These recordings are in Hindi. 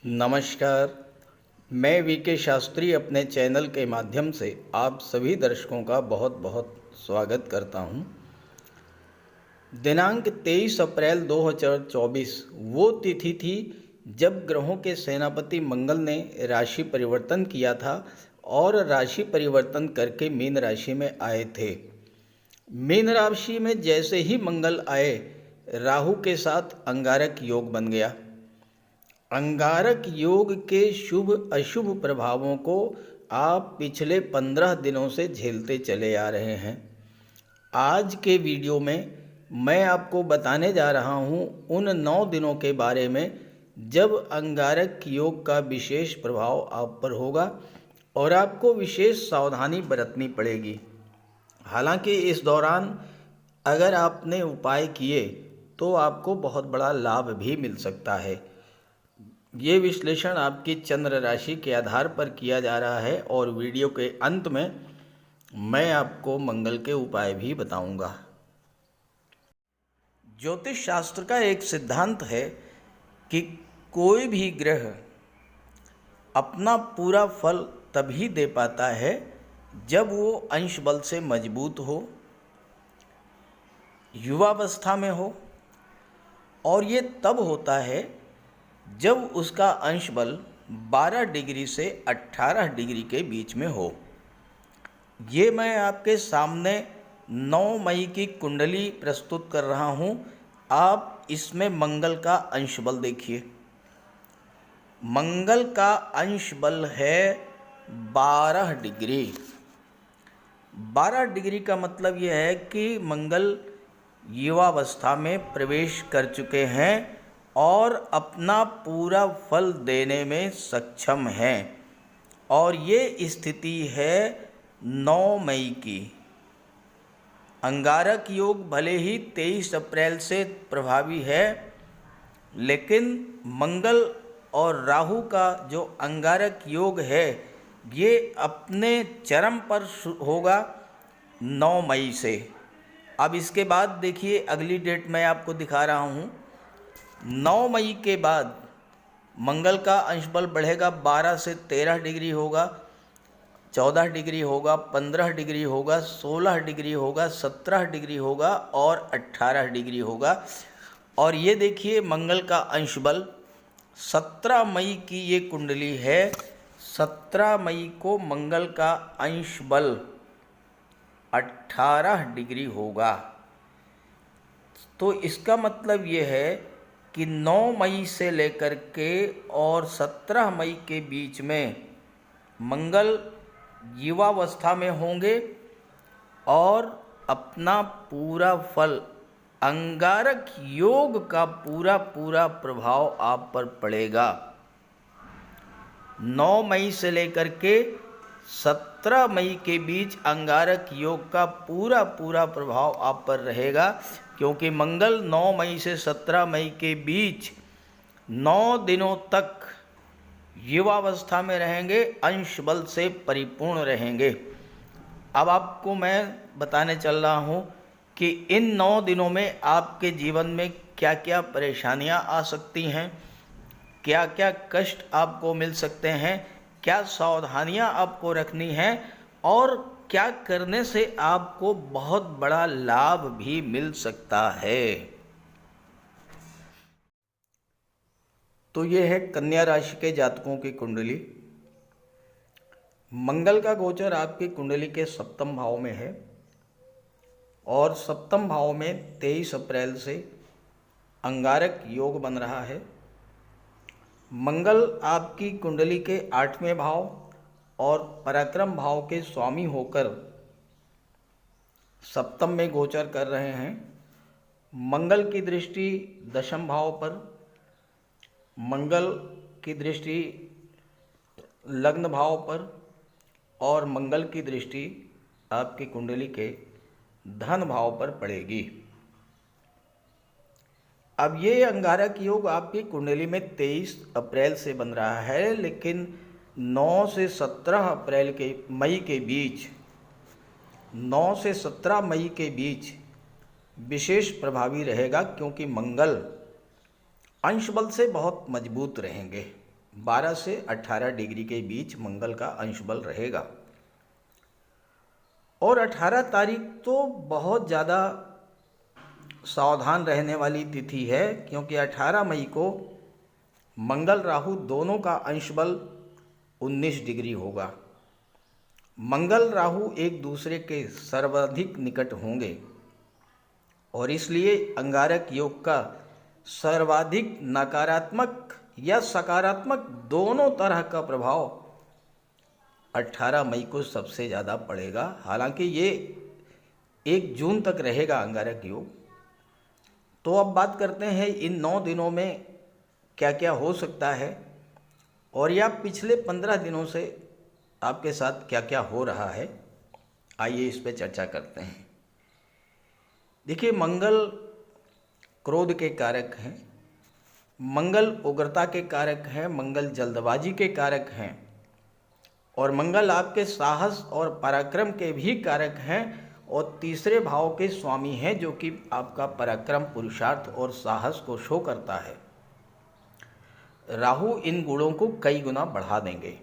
नमस्कार। मैं वीके शास्त्री अपने चैनल के माध्यम से आप सभी दर्शकों का बहुत बहुत स्वागत करता हूं। दिनांक 23 अप्रैल 2024 वो तिथि थी जब ग्रहों के सेनापति मंगल ने राशि परिवर्तन किया था और राशि परिवर्तन करके मीन राशि में आए थे। मीन राशि में जैसे ही मंगल आए, राहु के साथ अंगारक योग बन गया। अंगारक योग के शुभ अशुभ प्रभावों को आप पिछले 15 दिनों से झेलते चले आ रहे हैं। आज के वीडियो में मैं आपको बताने जा रहा हूं उन 9 दिनों के बारे में जब अंगारक योग का विशेष प्रभाव आप पर होगा और आपको विशेष सावधानी बरतनी पड़ेगी। हालांकि इस दौरान अगर आपने उपाय किए तो आपको बहुत बड़ा लाभ भी मिल सकता है। ये विश्लेषण आपकी चंद्र राशि के आधार पर किया जा रहा है और वीडियो के अंत में मैं आपको मंगल के उपाय भी बताऊंगा। ज्योतिष शास्त्र का एक सिद्धांत है कि कोई भी ग्रह अपना पूरा फल तभी दे पाता है जब वो अंश बल से मजबूत हो, युवावस्था में हो, और ये तब होता है जब उसका अंश बल 12 डिग्री से 18 डिग्री के बीच में हो। ये मैं आपके सामने 9 मई की कुंडली प्रस्तुत कर रहा हूँ। आप इसमें मंगल का अंश बल देखिए। मंगल का अंश बल है 12 डिग्री। 12 डिग्री का मतलब यह है कि मंगल युवावस्था में प्रवेश कर चुके हैं और अपना पूरा फल देने में सक्षम हैं। और ये स्थिति है 9 मई की। अंगारक योग भले ही 23 अप्रैल से प्रभावी है, लेकिन मंगल और राहु का जो अंगारक योग है ये अपने चरम पर होगा 9 मई से। अब इसके बाद देखिए, अगली डेट मैं आपको दिखा रहा हूँ। 9 मई के बाद मंगल का अंश बल बढ़ेगा, 12 से 13 डिग्री होगा, 14 डिग्री होगा, 15 डिग्री होगा, 16 डिग्री होगा, 17 डिग्री होगा और 18 डिग्री होगा। और ये देखिए, मंगल का अंश बल 17 मई की ये कुंडली है। 17 मई को मंगल का अंश बल 18 डिग्री होगा। तो इसका मतलब ये है कि 9 मई से लेकर के और 17 मई के बीच में मंगल युवावस्था में होंगे और अपना पूरा फल, अंगारक योग का पूरा पूरा प्रभाव आप पर पड़ेगा। 9 मई से लेकर के 17 मई के बीच अंगारक योग का पूरा पूरा प्रभाव आप पर रहेगा, क्योंकि मंगल 9 मई से 17 मई के बीच 9 दिनों तक युवावस्था में रहेंगे, अंश बल से परिपूर्ण रहेंगे। अब आपको मैं बताने चल रहा हूँ कि इन 9 दिनों में आपके जीवन में क्या क्या परेशानियाँ आ सकती हैं, क्या क्या कष्ट आपको मिल सकते हैं, क्या सावधानियाँ आपको रखनी हैं और क्या करने से आपको बहुत बड़ा लाभ भी मिल सकता है। तो ये है कन्या राशि के जातकों की कुंडली। मंगल का गोचर आपकी कुंडली के सप्तम भाव में है और सप्तम भाव में 23 अप्रैल से अंगारक योग बन रहा है। मंगल आपकी कुंडली के 8वें भाव और पराक्रम भाव के स्वामी होकर सप्तम में गोचर कर रहे हैं। मंगल की दृष्टि दशम भाव पर, मंगल की दृष्टि लग्न भाव पर और मंगल की दृष्टि आपकी कुंडली के धन भाव पर पड़ेगी। अब ये अंगारक योग आपकी कुंडली में 23 अप्रैल से बन रहा है, लेकिन 9 से 17 अप्रैल के मई के बीच 9 से 17 मई के बीच विशेष प्रभावी रहेगा, क्योंकि मंगल अंश बल से बहुत मजबूत रहेंगे। 12 से 18 डिग्री के बीच मंगल का अंश बल रहेगा। और 18 तारीख तो बहुत ज़्यादा सावधान रहने वाली तिथि है, क्योंकि 18 मई को मंगल राहु दोनों का अंश बल 19 डिग्री होगा। मंगल राहु एक दूसरे के सर्वाधिक निकट होंगे और इसलिए अंगारक योग का सर्वाधिक नकारात्मक या सकारात्मक दोनों तरह का प्रभाव 18 मई को सबसे ज़्यादा पड़ेगा। हालांकि ये 1 जून तक रहेगा अंगारक योग। तो अब बात करते हैं इन 9 दिनों में क्या क्या हो सकता है और या पिछले 15 दिनों से आपके साथ क्या क्या हो रहा है। आइए इस पर चर्चा करते हैं। देखिए, मंगल क्रोध के कारक हैं, मंगल उग्रता के कारक हैं, मंगल जल्दबाजी के कारक हैं और मंगल आपके साहस और पराक्रम के भी कारक हैं और तीसरे भाव के स्वामी हैं, जो कि आपका पराक्रम, पुरुषार्थ और साहस को शो करता है। राहु इन गुणों को कई गुना बढ़ा देंगे।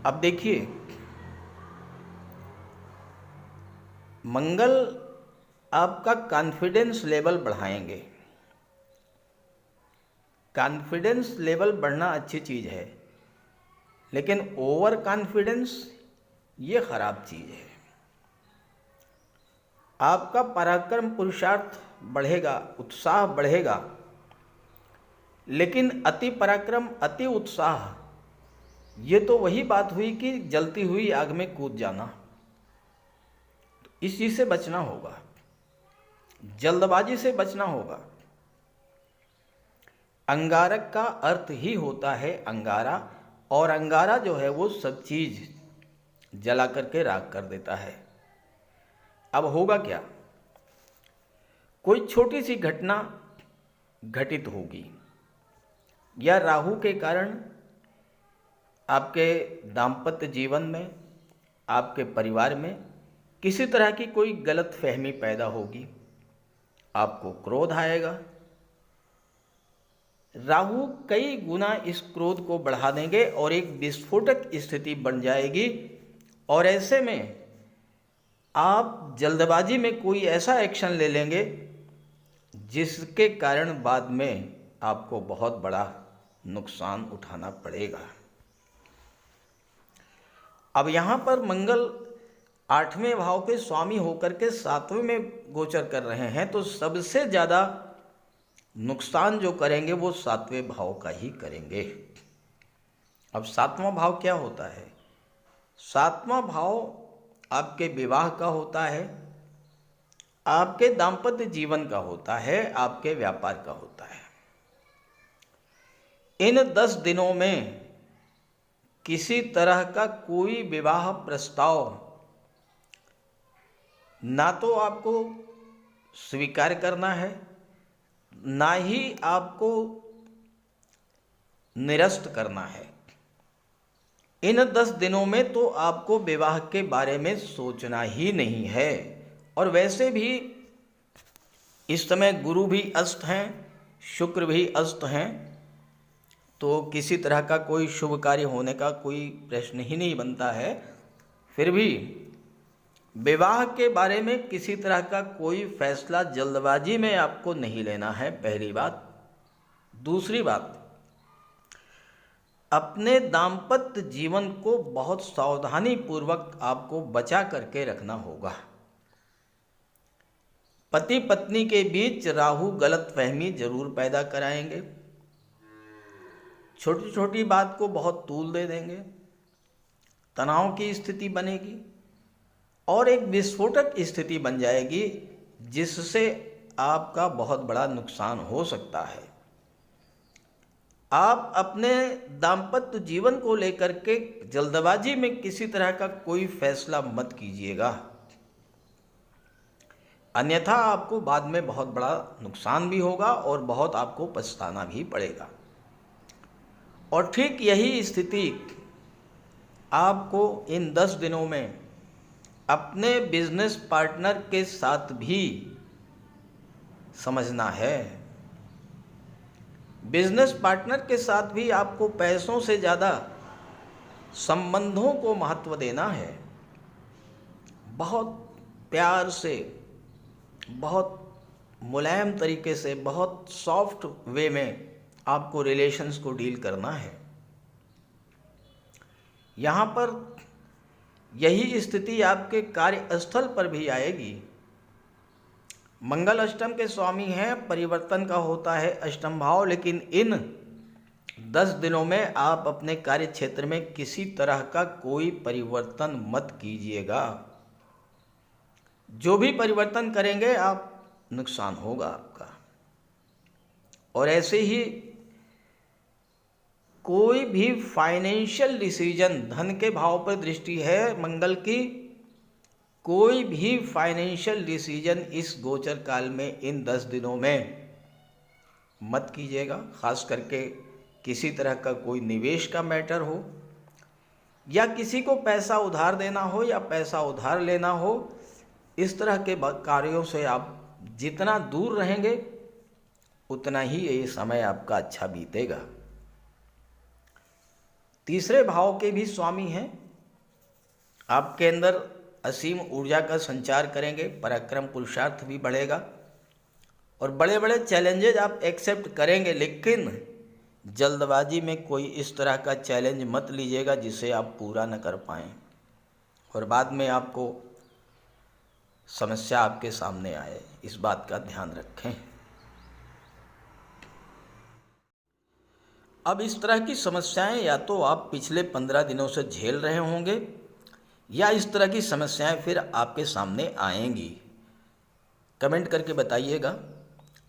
अब देखिए, मंगल आपका कॉन्फिडेंस लेवल बढ़ाएंगे। कॉन्फिडेंस लेवल बढ़ना अच्छी चीज़ है, लेकिन ओवर कॉन्फिडेंस ये खराब चीज़ है। आपका पराक्रम, पुरुषार्थ बढ़ेगा, उत्साह बढ़ेगा, लेकिन अति पराक्रम, अति उत्साह, ये तो वही बात हुई कि जलती हुई आग में कूद जाना। तो इस चीज़ से बचना होगा, जल्दबाजी से बचना होगा। अंगारक का अर्थ ही होता है अंगारा, और अंगारा जो है वो सब चीज़ जला करके राख कर देता है। अब होगा क्या, कोई छोटी सी घटना घटित होगी या राहु के कारण आपके दाम्पत्य जीवन में, आपके परिवार में किसी तरह की कोई गलत फहमी पैदा होगी, आपको क्रोध आएगा। राहु कई गुना इस क्रोध को बढ़ा देंगे और एक विस्फोटक स्थिति बन जाएगी और ऐसे में आप जल्दबाजी में कोई ऐसा एक्शन ले लेंगे जिसके कारण बाद में आपको बहुत बड़ा नुकसान उठाना पड़ेगा। अब यहाँ पर मंगल 8वें भाव के स्वामी होकर के 7वें में गोचर कर रहे हैं, तो सबसे ज़्यादा नुकसान जो करेंगे वो 7वें भाव का ही करेंगे। अब 7वां भाव क्या होता है? 7वां भाव आपके विवाह का होता है, आपके दाम्पत्य जीवन का होता है, आपके व्यापार का होता है। इन 10 दिनों में किसी तरह का कोई विवाह प्रस्ताव ना तो आपको स्वीकार करना है, ना ही आपको निरस्त करना है। इन 10 दिनों में तो आपको विवाह के बारे में सोचना ही नहीं है। और वैसे भी इस समय गुरु भी अस्त हैं, शुक्र भी अस्त हैं, तो किसी तरह का कोई शुभ कार्य होने का कोई प्रश्न ही नहीं बनता है। फिर भी विवाह के बारे में किसी तरह का कोई फैसला जल्दबाजी में आपको नहीं लेना है, पहली बात। दूसरी बात, अपने दाम्पत्य जीवन को बहुत सावधानी पूर्वक आपको बचा करके रखना होगा। पति पत्नी के बीच राहु गलत फहमी जरूर पैदा कराएंगे, छोटी छोटी बात को बहुत तूल दे देंगे, तनाव की स्थिति बनेगी और एक विस्फोटक स्थिति बन जाएगी जिससे आपका बहुत बड़ा नुकसान हो सकता है। आप अपने दाम्पत्य जीवन को लेकर के जल्दबाजी में किसी तरह का कोई फैसला मत कीजिएगा, अन्यथा आपको बाद में बहुत बड़ा नुकसान भी होगा और बहुत आपको पछताना भी पड़ेगा। और ठीक यही स्थिति आपको इन 10 दिनों में अपने बिजनेस पार्टनर के साथ भी समझना है। बिजनेस पार्टनर के साथ भी आपको पैसों से ज़्यादा संबंधों को महत्व देना है। बहुत प्यार से, बहुत मुलायम तरीके से, बहुत सॉफ्ट वे में आपको रिलेशंस को डील करना है। यहाँ पर यही स्थिति आपके कार्यस्थल पर भी आएगी। मंगल अष्टम के स्वामी हैं, परिवर्तन का होता है अष्टम भाव, लेकिन इन 10 दिनों में आप अपने कार्य क्षेत्र में किसी तरह का कोई परिवर्तन मत कीजिएगा। जो भी परिवर्तन करेंगे आप, नुकसान होगा आपका। और ऐसे ही कोई भी फाइनेंशियल डिसीजन, धन के भाव पर दृष्टि है मंगल की, कोई भी फाइनेंशियल डिसीजन इस गोचर काल में इन 10 दिनों में मत कीजिएगा। खास करके किसी तरह का कोई निवेश का मैटर हो, या किसी को पैसा उधार देना हो या पैसा उधार लेना हो, इस तरह के कार्यों से आप जितना दूर रहेंगे उतना ही ये समय आपका अच्छा बीतेगा। तीसरे भाव के भी स्वामी हैं, आपके अंदर असीम ऊर्जा का संचार करेंगे, पराक्रम पुरुषार्थ भी बढ़ेगा और बड़े बड़े चैलेंजेज आप एक्सेप्ट करेंगे। लेकिन जल्दबाजी में कोई इस तरह का चैलेंज मत लीजिएगा जिसे आप पूरा न कर पाएँ और बाद में आपको समस्या आपके सामने आए। इस बात का ध्यान रखें। अब इस तरह की समस्याएं या तो आप पिछले 15 दिनों से झेल रहे होंगे, या इस तरह की समस्याएं फिर आपके सामने आएंगी। कमेंट करके बताइएगा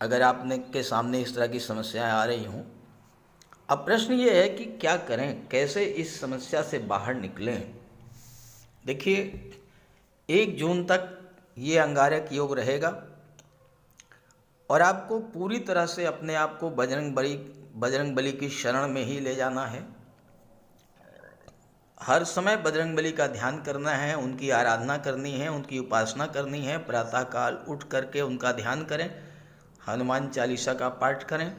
अगर आपने के सामने इस तरह की समस्याएं आ रही हों। अब प्रश्न ये है कि क्या करें, कैसे इस समस्या से बाहर निकलें। देखिए, 1 जून तक ये अंगारक योग रहेगा और आपको पूरी तरह से अपने आप को बजरंग बली की शरण में ही ले जाना है। हर समय बजरंग बली का ध्यान करना है, उनकी आराधना करनी है, उनकी उपासना करनी है। प्रातःकाल उठ करके उनका ध्यान करें, हनुमान चालीसा का पाठ करें।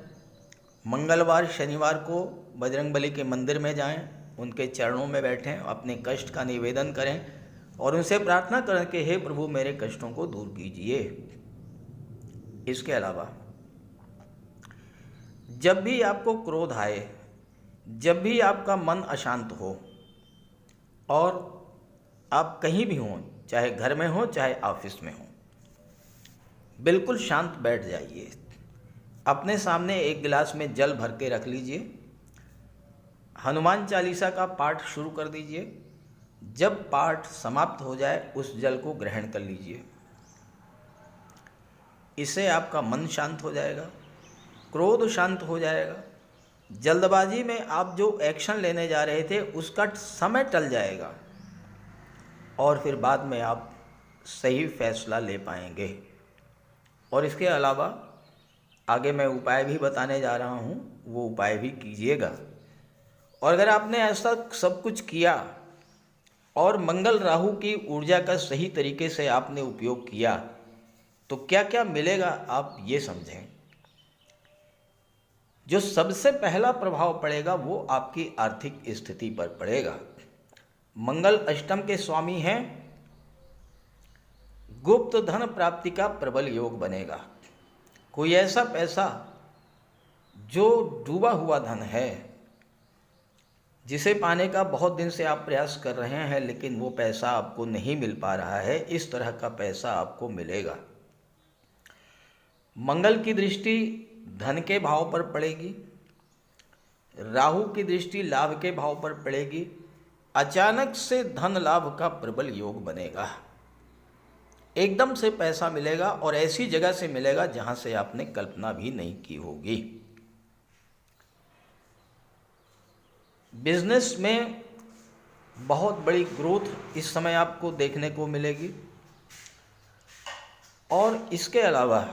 मंगलवार शनिवार को बजरंग बली के मंदिर में जाएं, उनके चरणों में बैठें, अपने कष्ट का निवेदन करें और उनसे प्रार्थना करें कि हे प्रभु मेरे कष्टों को दूर कीजिए। इसके अलावा जब भी आपको क्रोध आए, जब भी आपका मन अशांत हो और आप कहीं भी हों, चाहे घर में हो चाहे ऑफिस में हो, बिल्कुल शांत बैठ जाइए। अपने सामने एक गिलास में जल भर के रख लीजिए, हनुमान चालीसा का पाठ शुरू कर दीजिए। जब पाठ समाप्त हो जाए उस जल को ग्रहण कर लीजिए। इससे आपका मन शांत हो जाएगा, क्रोध शांत हो जाएगा, जल्दबाजी में आप जो एक्शन लेने जा रहे थे उसका समय टल जाएगा और फिर बाद में आप सही फैसला ले पाएंगे। और इसके अलावा आगे मैं उपाय भी बताने जा रहा हूँ, वो उपाय भी कीजिएगा। और अगर आपने ऐसा सब कुछ किया और मंगल राहु की ऊर्जा का सही तरीके से आपने उपयोग किया तो क्या क्या मिलेगा आप ये समझें। जो सबसे पहला प्रभाव पड़ेगा वो आपकी आर्थिक स्थिति पर पड़ेगा। मंगल अष्टम के स्वामी हैं, गुप्त धन प्राप्ति का प्रबल योग बनेगा। कोई ऐसा पैसा जो डूबा हुआ धन है, जिसे पाने का बहुत दिन से आप प्रयास कर रहे हैं लेकिन वो पैसा आपको नहीं मिल पा रहा है, इस तरह का पैसा आपको मिलेगा। मंगल की दृष्टि धन के भाव पर पड़ेगी, राहु की दृष्टि लाभ के भाव पर पड़ेगी। अचानक से धन लाभ का प्रबल योग बनेगा, एकदम से पैसा मिलेगा और ऐसी जगह से मिलेगा जहां से आपने कल्पना भी नहीं की होगी। बिजनेस में बहुत बड़ी ग्रोथ इस समय आपको देखने को मिलेगी। और इसके अलावा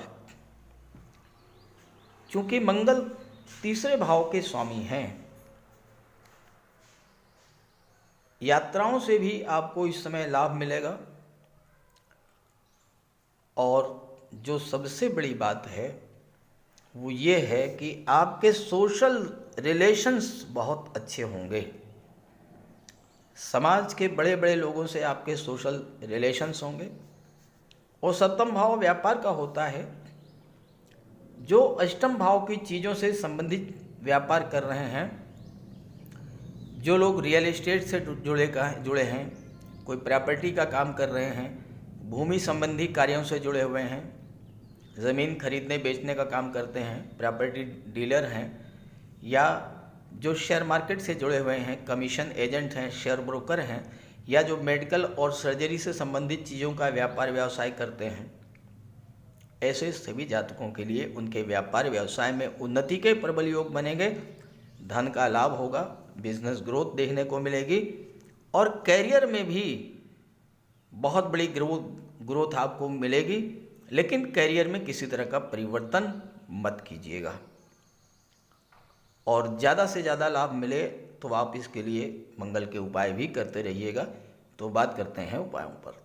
चूंकि मंगल तीसरे भाव के स्वामी हैं, यात्राओं से भी आपको इस समय लाभ मिलेगा। और जो सबसे बड़ी बात है, वो ये है कि आपके सोशल रिलेशंस बहुत अच्छे होंगे। समाज के बड़े बड़े लोगों से आपके सोशल रिलेशंस होंगे। और सप्तम भाव व्यापार का होता है। जो अष्टम भाव की चीज़ों से संबंधित व्यापार कर रहे हैं, जो लोग रियल एस्टेट से जुड़े हैं, कोई प्रॉपर्टी का काम कर रहे हैं, भूमि संबंधी कार्यों से जुड़े हुए हैं, ज़मीन खरीदने बेचने का काम करते हैं, प्रॉपर्टी डीलर हैं, या जो शेयर मार्केट से जुड़े हुए हैं, कमीशन एजेंट हैं, शेयर ब्रोकर हैं, या जो मेडिकल और सर्जरी से संबंधित चीज़ों का व्यापार व्यवसाय करते हैं, ऐसे सभी जातकों के लिए उनके व्यापार व्यवसाय में उन्नति के प्रबल योग बनेंगे। धन का लाभ होगा, बिजनेस ग्रोथ देखने को मिलेगी और कैरियर में भी बहुत बड़ी ग्रोथ आपको मिलेगी। लेकिन कैरियर में किसी तरह का परिवर्तन मत कीजिएगा और ज़्यादा से ज़्यादा लाभ मिले तो आप इसके लिए मंगल के उपाय भी करते रहिएगा। तो बात करते हैं उपायों पर।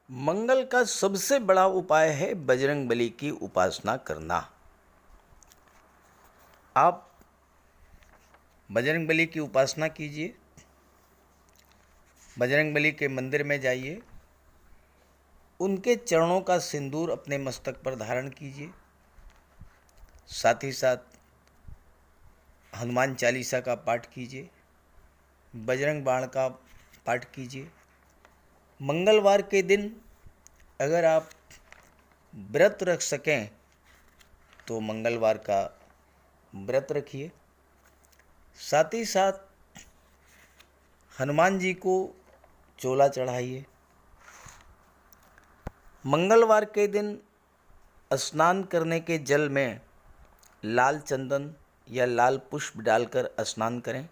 मंगल का सबसे बड़ा उपाय है बजरंगबली की उपासना करना। आप बजरंगबली की उपासना कीजिए, बजरंगबली के मंदिर में जाइए, उनके चरणों का सिंदूर अपने मस्तक पर धारण कीजिए, साथ ही साथ हनुमान चालीसा का पाठ कीजिए, बजरंग बाण का पाठ कीजिए। मंगलवार के दिन अगर आप व्रत रख सकें तो मंगलवार का व्रत रखिए। साथ ही साथ हनुमान जी को चोला चढ़ाइए। मंगलवार के दिन स्नान करने के जल में लाल चंदन या लाल पुष्प डालकर स्नान करें।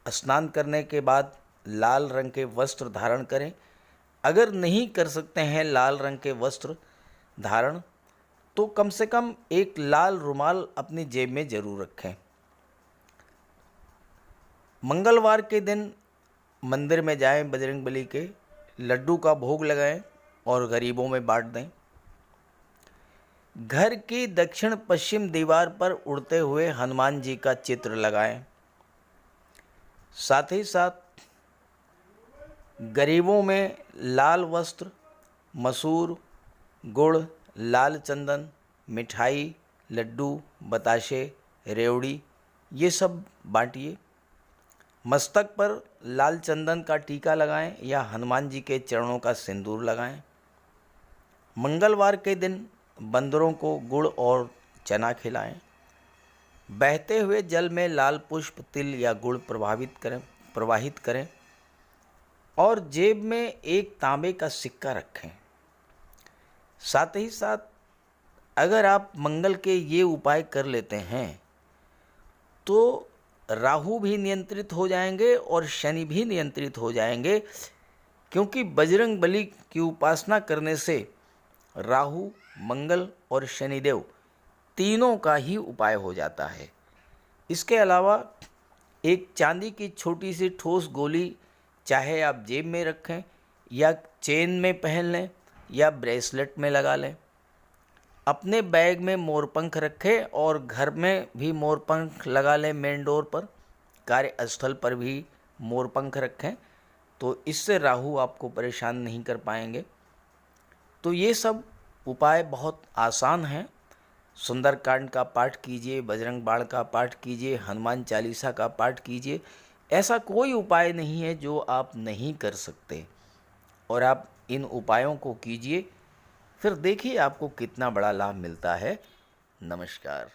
स्नान करने के बाद लाल रंग के वस्त्र धारण करें। अगर नहीं कर सकते हैं लाल रंग के वस्त्र धारण, तो कम से कम एक लाल रुमाल अपनी जेब में जरूर रखें। मंगलवार के दिन मंदिर में जाएं, बजरंगबली के लड्डू का भोग लगाएं और गरीबों में बांट दें। घर की दक्षिण पश्चिम दीवार पर उड़ते हुए हनुमान जी का चित्र लगाएं। साथ ही साथ गरीबों में लाल वस्त्र, मसूर, गुड़, लाल चंदन, मिठाई, लड्डू, बताशे, रेवड़ी ये सब बांटिए। मस्तक पर लाल चंदन का टीका लगाएं या हनुमान जी के चरणों का सिंदूर लगाएं। मंगलवार के दिन बंदरों को गुड़ और चना खिलाएं। बहते हुए जल में लाल पुष्प, तिल या गुड़ प्रवाहित करें और जेब में एक तांबे का सिक्का रखें। साथ ही साथ अगर आप मंगल के ये उपाय कर लेते हैं तो राहु भी नियंत्रित हो जाएंगे और शनि भी नियंत्रित हो जाएंगे, क्योंकि बजरंगबली की उपासना करने से राहु, मंगल और शनिदेव तीनों का ही उपाय हो जाता है। इसके अलावा एक चांदी की छोटी सी ठोस गोली चाहे आप जेब में रखें या चेन में पहन लें या ब्रेसलेट में लगा लें। अपने बैग में मोरपंख रखें और घर में भी मोरपंख लगा लें। मेन डोर पर, कार्यस्थल पर भी मोरपंख रखें, तो इससे राहु आपको परेशान नहीं कर पाएंगे। तो ये सब उपाय बहुत आसान हैं। सुंदरकांड का पाठ कीजिए, बजरंग बाण का पाठ कीजिए, हनुमान चालीसा का पाठ कीजिए। ऐसा कोई उपाय नहीं है जो आप नहीं कर सकते और आप इन उपायों को कीजिए, फिर देखिए आपको कितना बड़ा लाभ मिलता है। नमस्कार।